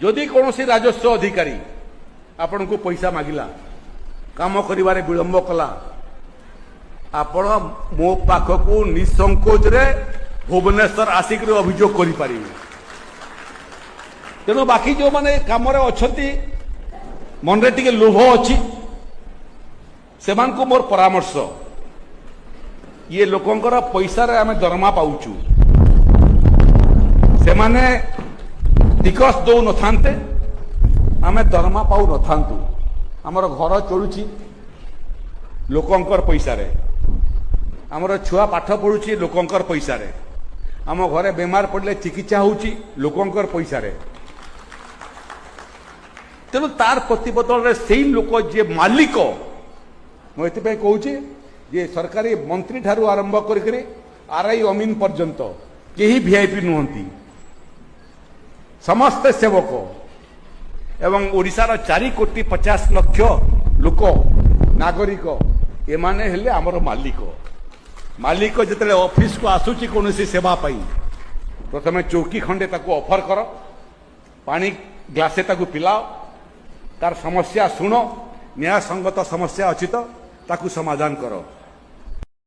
जदि कौन राजस्व अधिकारी आपण को पैसा मागिला काम करिवारे विलंब कला आपण मो पाखकू निसंकोच रे भुवनेश्वर आसिक अभियोग करें। तेणु बाकी जो माने काम अच्छा मन रे टिके लोभ अच्छी से मोर परामर्श ये लोकंकर पैसा रे आमे दरमा पाउचु से माने टिकस दौ न थांते आमे दरमा पाउ न थांतु हमर घर चलुची लोकंकर पैसा रे हमर छुआ पाठ पढुची लोकंकर पैसा रे आम घरे बेमार पड़ले चिकित्सा होउची लोकंकर पैसा रे तेणु तार प्रतिबदल रे सेई लोक जे मालिक मु एते कहूँ जे सरकारी मंत्री ठारू आरंभ करके आरआई अमीन पर्यंत केही वीआईपी नुहंती समस्त सेवक एवं ओडिशार 4,50,00,000 लोक नागरिक एमाने हेले आमर मालिक जिते ऑफिस को आसुची कौन सेवा पाई प्रथमे चौकी खंडे ताको ऑफर कर पानी ग्लासे ताको पिलाओ तार समस्या शुण न्याय संगत समस्या अच्छी तो ताकू समाधान करो।